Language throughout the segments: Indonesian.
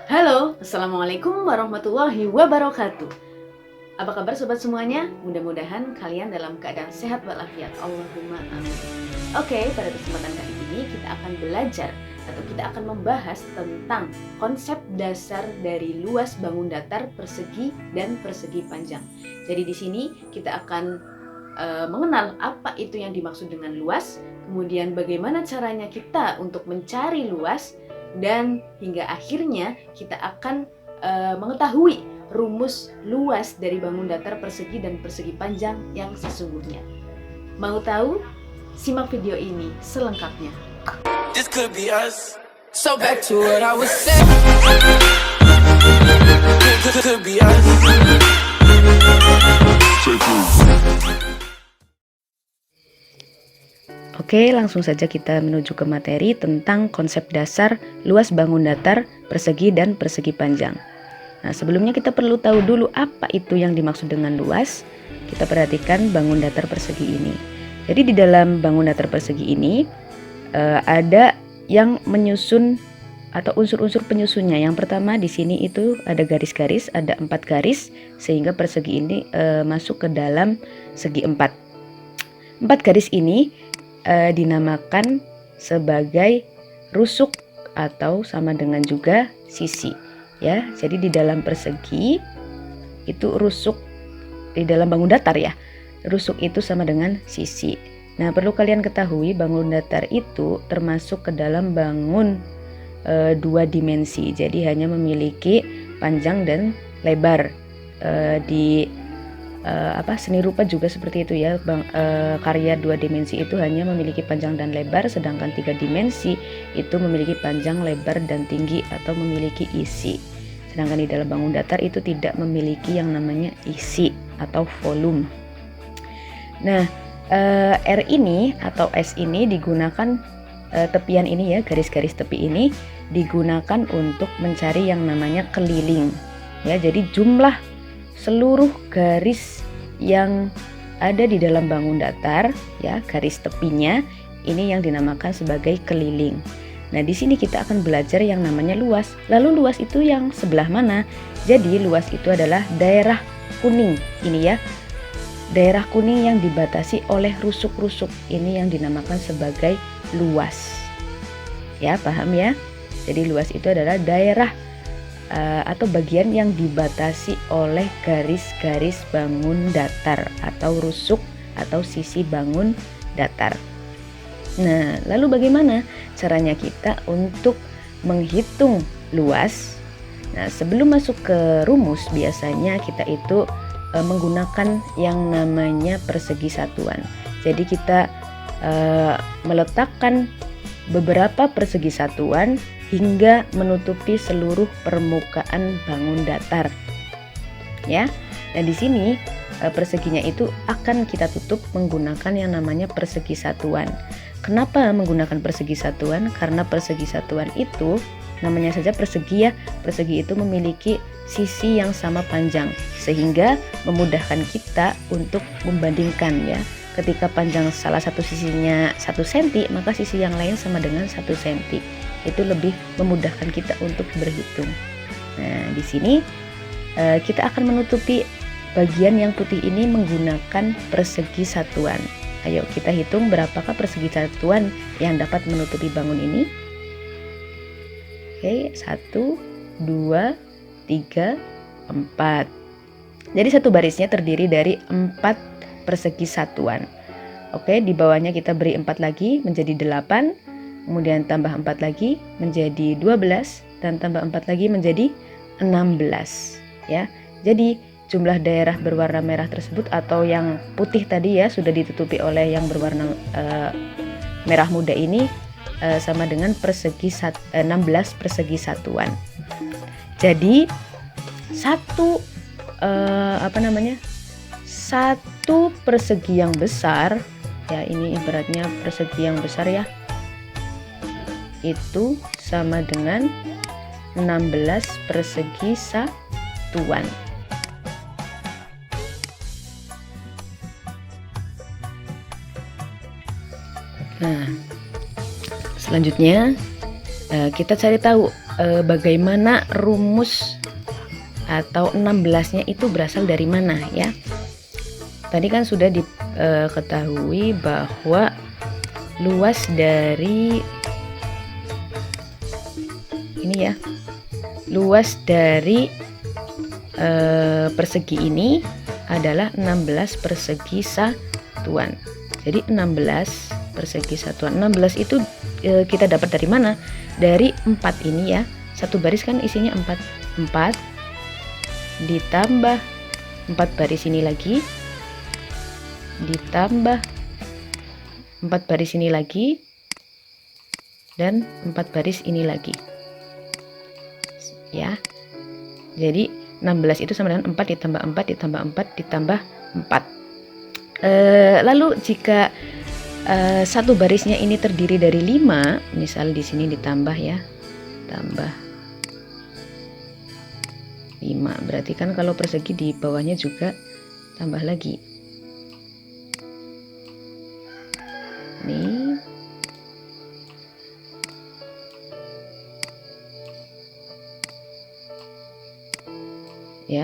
Halo, Assalamualaikum warahmatullahi wabarakatuh. Apa kabar sobat semuanya? Mudah-mudahan kalian dalam keadaan sehat walafiat. Allahumma amin. Oke, pada kesempatan kali ini kita akan belajar atau kita akan membahas tentang konsep dasar dari luas bangun datar, persegi, dan persegi panjang. Jadi di sini kita akan mengenal apa itu yang dimaksud dengan luas, kemudian bagaimana caranya kita untuk mencari luas, dan hingga akhirnya kita akan mengetahui rumus luas dari bangun datar, persegi, dan persegi panjang yang sesungguhnya. Mau tahu? Simak video ini selengkapnya. This could be us. So back to what I was saying. This could be us. Oke, langsung saja kita menuju ke materi tentang konsep dasar luas bangun datar, persegi, dan persegi panjang. Nah, sebelumnya kita perlu tahu dulu apa itu yang dimaksud dengan luas. Kita perhatikan bangun datar persegi ini. Jadi di dalam bangun datar persegi ini ada yang menyusun atau unsur-unsur penyusunnya. Yang pertama di sini itu ada garis-garis, ada 4 garis, sehingga persegi ini masuk ke dalam segi 4. 4 garis ini dinamakan sebagai rusuk atau sama dengan juga sisi, ya. Jadi di dalam persegi itu rusuk, di dalam bangun datar ya, rusuk itu sama dengan sisi. Nah, perlu kalian ketahui bangun datar itu termasuk ke dalam bangun 2 dimensi. Jadi hanya memiliki panjang dan lebar. Di seni rupa juga seperti itu ya. Karya 2 dimensi itu hanya memiliki panjang dan lebar, sedangkan 3 dimensi itu memiliki panjang, lebar, dan tinggi atau memiliki isi. Sedangkan di dalam bangun datar itu tidak memiliki yang namanya isi atau volume. Nah, R ini atau S ini digunakan, tepian ini ya, garis-garis tepi ini digunakan untuk mencari yang namanya keliling ya. Jadi jumlah seluruh garis yang ada di dalam bangun datar ya, garis tepinya ini yang dinamakan sebagai keliling. Nah, di sini kita akan belajar yang namanya luas. Lalu luas itu yang sebelah mana? Jadi luas itu adalah daerah kuning ini ya. Daerah kuning yang dibatasi oleh rusuk-rusuk ini yang dinamakan sebagai luas. Ya, paham ya? Jadi luas itu adalah daerah atau bagian yang dibatasi oleh garis-garis bangun datar atau rusuk atau sisi bangun datar. Nah, lalu bagaimana caranya kita untuk menghitung luas? Nah, sebelum masuk ke rumus, biasanya kita itu menggunakan yang namanya persegi satuan. Jadi kita meletakkan beberapa persegi satuan hingga menutupi seluruh permukaan bangun datar. Ya. Nah, di sini perseginya itu akan kita tutup menggunakan yang namanya persegi satuan. Kenapa menggunakan persegi satuan? Karena persegi satuan itu namanya saja persegi ya. Persegi itu memiliki sisi yang sama panjang, sehingga memudahkan kita untuk membandingkan ya. Ketika panjang salah satu sisinya 1 cm, maka sisi yang lain sama dengan 1 cm. Itu lebih memudahkan kita untuk berhitung. Nah, di sini kita akan menutupi bagian yang putih ini menggunakan persegi satuan. Ayo kita hitung berapakah persegi satuan yang dapat menutupi bangun ini. Oke, 1, 2, 3, 4. Jadi satu barisnya terdiri dari 4 persegi satuan. Oke, di bawahnya kita beri 4 lagi menjadi 8, kemudian tambah 4 lagi menjadi 12, dan tambah 4 lagi menjadi 16 ya. Jadi jumlah daerah berwarna merah tersebut atau yang putih tadi ya sudah ditutupi oleh yang berwarna merah muda ini sama dengan 16 persegi satuan. Jadi satu persegi yang besar ya, ini ibaratnya persegi yang besar ya, itu sama dengan 16 persegi satuan. Nah, selanjutnya kita cari tahu bagaimana rumus atau 16-nya itu berasal dari mana ya. Tadi kan sudah diketahui bahwa luas dari ini ya, luas dari persegi ini adalah 16 persegi satuan. Jadi 16 persegi satuan. 16 itu kita dapat dari mana? Dari 4 ini ya. Satu baris kan isinya 4. 4 ditambah 4 baris ini lagi, ditambah 4 baris ini lagi, dan 4 baris ini lagi ya. Jadi 16 itu sama dengan 4 ditambah 4 ditambah 4 ditambah 4. Lalu jika satu barisnya ini terdiri dari 5, misal di sini ditambah ya, tambah 5, berarti kan kalau persegi di bawahnya juga tambah lagi. Nih. Ya.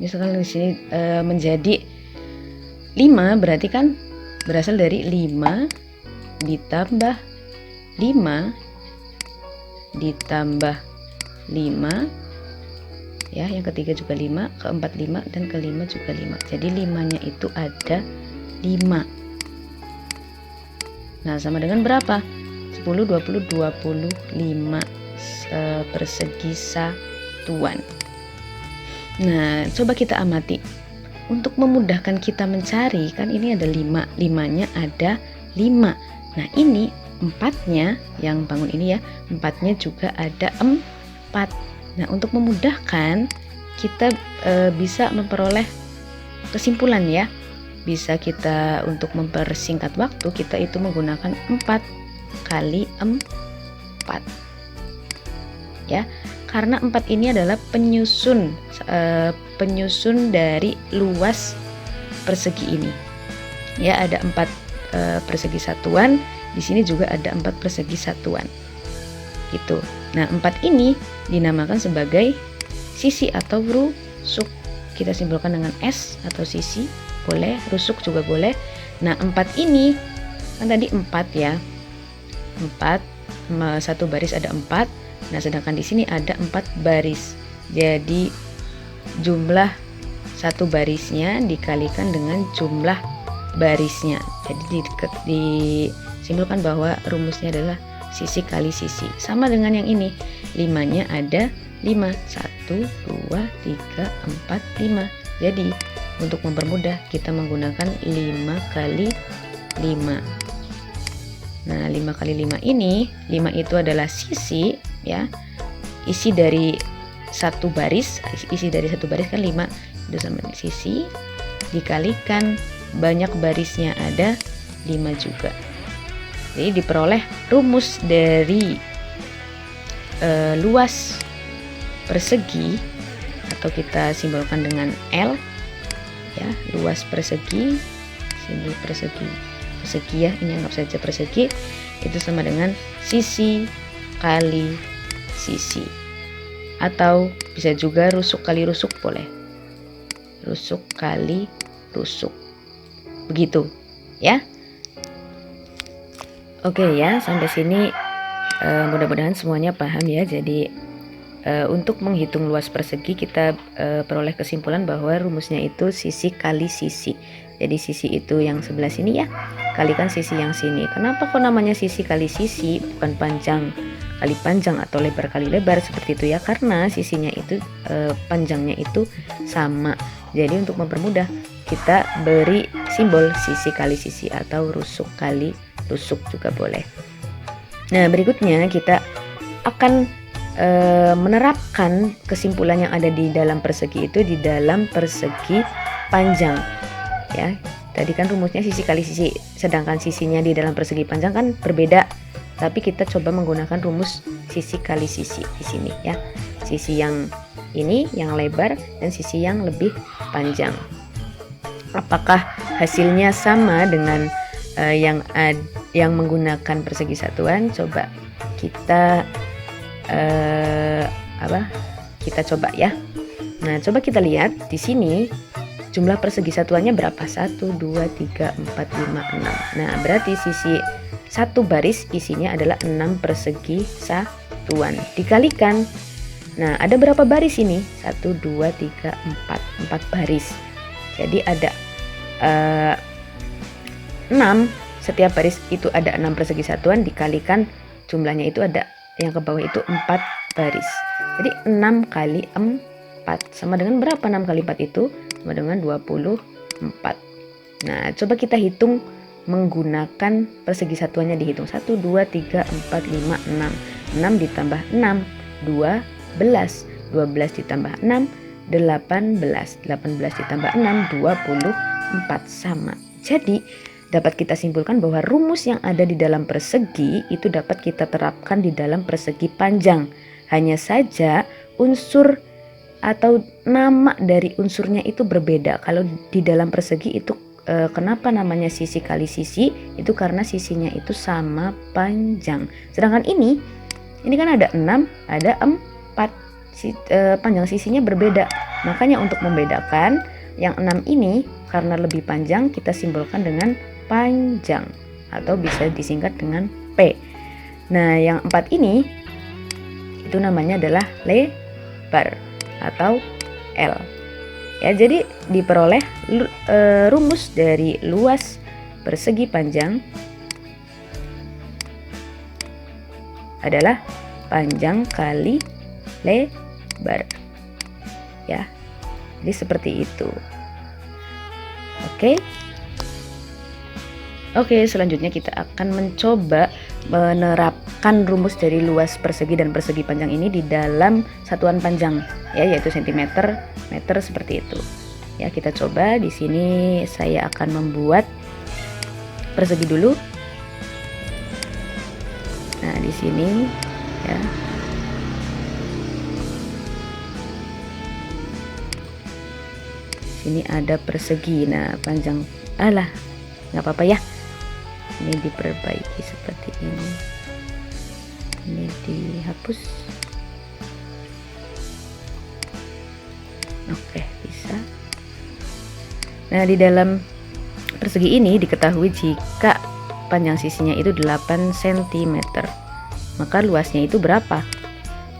Misalkan di sini menjadi 5, berarti kan berasal dari 5 ditambah 5 ditambah 5 ya, yang ketiga juga 5, keempat 5, dan kelima juga 5. Jadi 5-nya itu ada 5. Nah, sama dengan berapa? 10, 20, 25 persegi satuan. Nah, coba kita amati. Untuk memudahkan kita mencari, kan ini ada 5, 5-nya ada 5. Nah, ini 4-nya, yang bangun ini ya, 4-nya juga ada 4. Nah, untuk memudahkan kita bisa memperoleh kesimpulan ya. Bisa kita untuk mempersingkat waktu, kita itu menggunakan 4 kali 4. Ya, karena 4 ini adalah penyusun dari luas persegi ini. Ya, ada 4 persegi satuan, di sini juga ada 4 persegi satuan. Gitu. Nah, 4 ini dinamakan sebagai sisi atau rusuk. Kita simbolkan dengan S atau sisi, boleh, rusuk juga boleh. Nah, 4 ini kan tadi 4 ya. 4, satu baris ada 4. Nah, sedangkan di sini ada 4 baris. Jadi jumlah satu barisnya dikalikan dengan jumlah barisnya. Jadi disimbolkan bahwa rumusnya adalah sisi kali sisi. Sama dengan yang ini, 5-nya ada 5, 1, 2, 3, 4, 5. Jadi untuk mempermudah kita menggunakan 5 kali 5. Nah, 5 kali 5 ini, 5 itu adalah sisi ya, isi dari satu baris. Isi dari satu baris kan 5, itu sama sisi, dikalikan banyak barisnya ada 5 juga. Jadi diperoleh rumus dari luas persegi, atau kita simbolkan dengan L ya, luas persegi, simbol persegi ya, ini anggap saja persegi, itu sama dengan sisi kali sisi, atau bisa juga rusuk kali rusuk, boleh, rusuk kali rusuk, begitu ya. Oke ya, sampai sini mudah-mudahan semuanya paham ya. Jadi untuk menghitung luas persegi kita peroleh kesimpulan bahwa rumusnya itu sisi kali sisi. Jadi sisi itu yang sebelah sini ya, kalikan sisi yang sini. Kenapa kok namanya sisi kali sisi, bukan panjang kali panjang atau lebar kali lebar seperti itu ya? Karena sisinya itu panjangnya itu sama. Jadi untuk mempermudah kita beri simbol sisi kali sisi atau rusuk kali rusuk juga boleh. Nah, berikutnya kita akan menerapkan kesimpulan yang ada di dalam persegi itu di dalam persegi panjang ya. Tadi kan rumusnya sisi kali sisi, sedangkan sisinya di dalam persegi panjang kan berbeda, tapi kita coba menggunakan rumus sisi kali sisi di sini ya. Sisi yang ini yang lebar dan sisi yang lebih panjang. Apakah hasilnya sama dengan yang menggunakan persegi satuan? Coba kita kita coba ya. Nah, coba kita lihat di sini jumlah persegi satuannya berapa? 1, 2, 3, 4, 5, 6. Nah, berarti sisi satu baris isinya adalah 6 persegi satuan. Dikalikan. Nah, ada berapa baris ini? 1, 2, 3, 4. 4 baris. Jadi ada 6. Setiap baris itu ada 6 persegi satuan, dikalikan jumlahnya itu ada yang ke bawah itu 4 baris. Jadi 6 kali 4 sama dengan berapa? 6 kali 4 itu sama dengan 24. Nah, coba kita hitung menggunakan persegi satuannya dihitung. 1, 2, 3, 4, 5, 6. 6 ditambah 6, 12. 12 ditambah 6, 18. 18 ditambah 6, 24 sama. Jadi, dapat kita simpulkan bahwa rumus yang ada di dalam persegi itu dapat kita terapkan di dalam persegi panjang. Hanya saja unsur atau nama dari unsurnya itu berbeda. Kalau di dalam persegi itu kenapa namanya sisi kali sisi? Itu karena sisinya itu sama panjang. Sedangkan ini kan ada 6, ada 4. Panjang sisinya berbeda. Makanya untuk membedakan yang 6 ini karena lebih panjang kita simbolkan dengan panjang atau bisa disingkat dengan P. Nah, yang 4 ini itu namanya adalah lebar atau L. Ya, jadi diperoleh rumus dari luas persegi panjang adalah panjang kali lebar. Ya. Jadi seperti itu. Oke, selanjutnya kita akan mencoba menerapkan rumus dari luas persegi dan persegi panjang ini di dalam satuan panjang, ya, yaitu sentimeter, meter seperti itu. Ya, kita coba. Di sini saya akan membuat persegi dulu. Nah, di sini ya. Ini ada persegi. Nah, panjang nggak apa-apa ya. Ini diperbaiki seperti ini. Ini dihapus. Oke, bisa. Nah, di dalam persegi ini diketahui jika panjang sisinya itu 8 cm, maka luasnya itu berapa?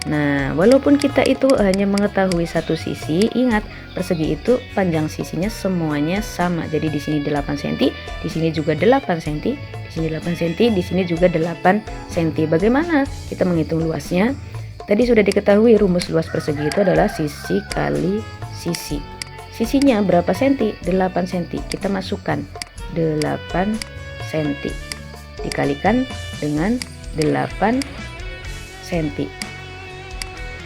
Nah, walaupun kita itu hanya mengetahui satu sisi, ingat persegi itu panjang sisinya semuanya sama. Jadi di sini 8 cm, di sini juga 8 cm, di sini 8 cm, di sini juga 8 cm. Bagaimana kita menghitung luasnya? Tadi sudah diketahui rumus luas persegi itu adalah sisi kali sisi. Sisinya berapa senti? 8 cm. Kita masukkan 8 cm dikalikan dengan 8 cm.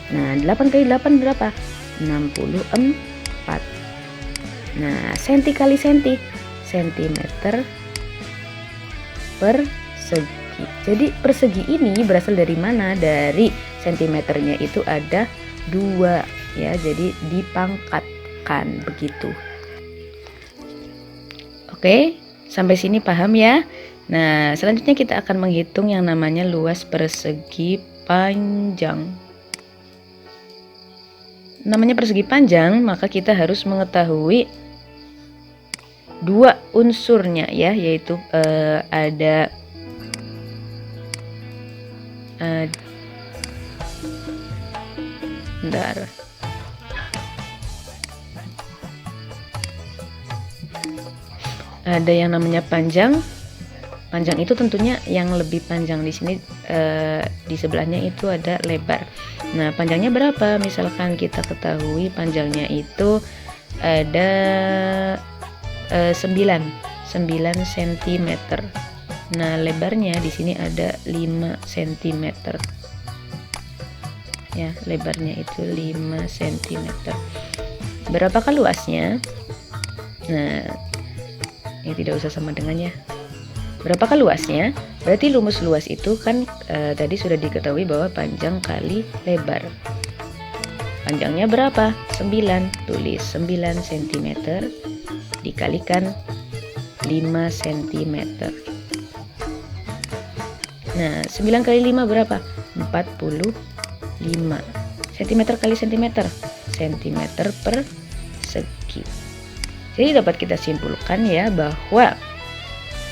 Nah, 8 kali 8 berapa? 64. Nah, senti kali senti, sentimeter persegi. Jadi persegi ini berasal dari mana? Dari sentimeternya itu ada 2, ya. Jadi dipangkatkan begitu. Oke, sampai sini paham ya? Nah, selanjutnya kita akan menghitung yang namanya luas persegi panjang. Namanya persegi panjang, maka kita harus mengetahui 2 unsurnya, ya, yaitu ada ada yang namanya panjang. Panjang itu tentunya yang lebih panjang. Di sini di sebelahnya itu ada lebar. Nah, panjangnya berapa? Misalkan kita ketahui panjangnya itu ada 9 cm. Nah, lebarnya di sini ada 5 cm. Ya, lebarnya itu 5 cm. Berapakah luasnya? Nah, ini tidak usah sama dengannya. Berapakah luasnya? Berarti rumus luas itu kan tadi sudah diketahui bahwa panjang kali lebar. Panjangnya berapa? 9. Tulis 9 cm dikalikan 5 cm. Nah, 9 kali 5 berapa? 45. cm kali cm persegi. Jadi dapat kita simpulkan ya bahwa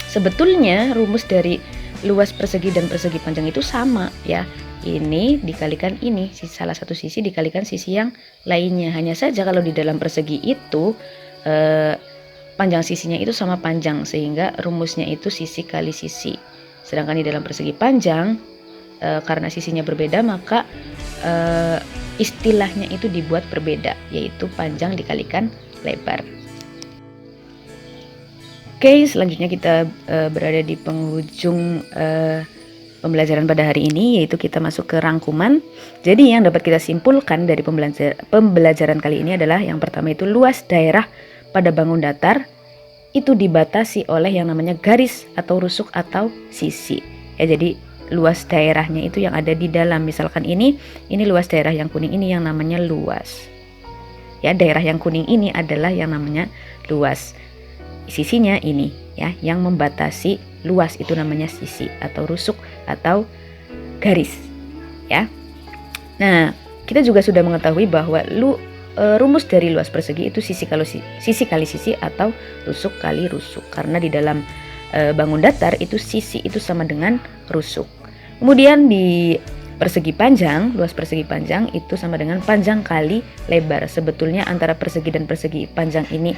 sebetulnya rumus dari luas persegi dan persegi panjang itu sama ya. Ini dikalikan ini, salah satu sisi dikalikan sisi yang lainnya. Hanya saja kalau di dalam persegi itu panjang sisinya itu sama panjang, sehingga rumusnya itu sisi kali sisi. Sedangkan di dalam persegi panjang karena sisinya berbeda, maka istilahnya itu dibuat berbeda, yaitu panjang dikalikan lebar. Oke, selanjutnya kita berada di penghujung pembelajaran pada hari ini, yaitu kita masuk ke rangkuman. Jadi yang dapat kita simpulkan dari pembelajaran kali ini adalah yang pertama itu luas daerah pada bangun datar itu dibatasi oleh yang namanya garis atau rusuk atau sisi. Ya, jadi luas daerahnya itu yang ada di dalam. Misalkan ini luas daerah yang kuning ini yang namanya luas. Ya, daerah yang kuning ini adalah yang namanya luas. Sisinya ini ya, yang membatasi luas itu namanya sisi atau rusuk atau garis ya. Nah, kita juga sudah mengetahui bahwa rumus dari luas persegi itu sisi kali sisi atau rusuk kali rusuk, karena di dalam bangun datar itu sisi itu sama dengan rusuk. Kemudian di persegi panjang, luas persegi panjang itu sama dengan panjang kali lebar. Sebetulnya antara persegi dan persegi panjang ini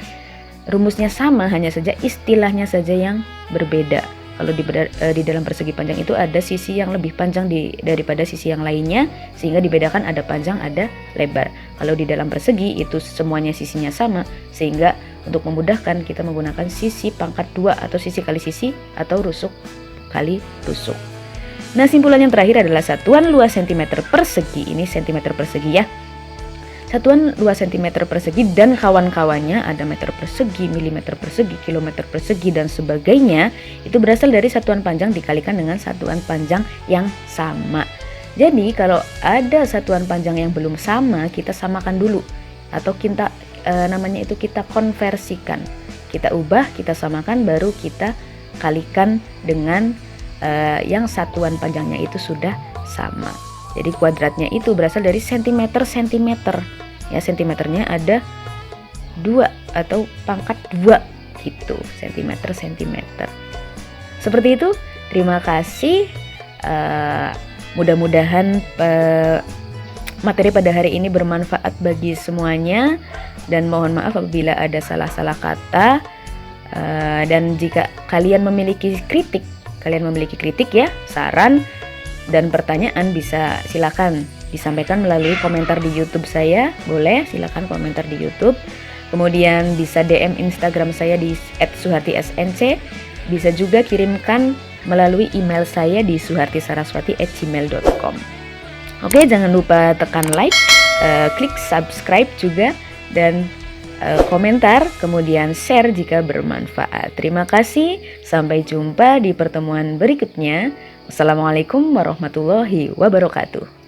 rumusnya sama, hanya saja istilahnya saja yang berbeda. Kalau di dalam persegi panjang itu ada sisi yang lebih panjang daripada sisi yang lainnya, sehingga dibedakan ada panjang ada lebar. Kalau di dalam persegi itu semuanya sisinya sama, sehingga untuk memudahkan kita menggunakan sisi pangkat 2 atau sisi kali sisi atau rusuk kali rusuk. Nah, simpulan yang terakhir adalah satuan luas cm persegi. Ini cm persegi ya. Satuan luas cm persegi dan kawan-kawannya, ada meter persegi, milimeter persegi, kilometer persegi, dan sebagainya, itu berasal dari satuan panjang dikalikan dengan satuan panjang yang sama. Jadi kalau ada satuan panjang yang belum sama, kita samakan dulu, atau kita namanya itu kita konversikan. Kita ubah, kita samakan, baru kita kalikan dengan yang satuan panjangnya itu sudah sama. Jadi kuadratnya itu berasal dari cm. Ya, sentimeternya ada 2 atau pangkat 2 gitu, cm. Seperti itu. Terima kasih. Mudah-mudahan materi pada hari ini bermanfaat bagi semuanya, dan mohon maaf apabila ada salah-salah kata. Dan jika kalian memiliki kritik ya, saran dan pertanyaan, bisa silakan disampaikan melalui komentar di YouTube saya. Boleh, silakan komentar di YouTube. Kemudian bisa DM Instagram saya di @suhartisnc. Bisa juga kirimkan melalui email saya di suhartisaraswati@gmail.com. Oke, jangan lupa tekan like, klik subscribe juga, dan komentar, kemudian share jika bermanfaat. Terima kasih, sampai jumpa di pertemuan berikutnya. Wassalamualaikum warahmatullahi wabarakatuh.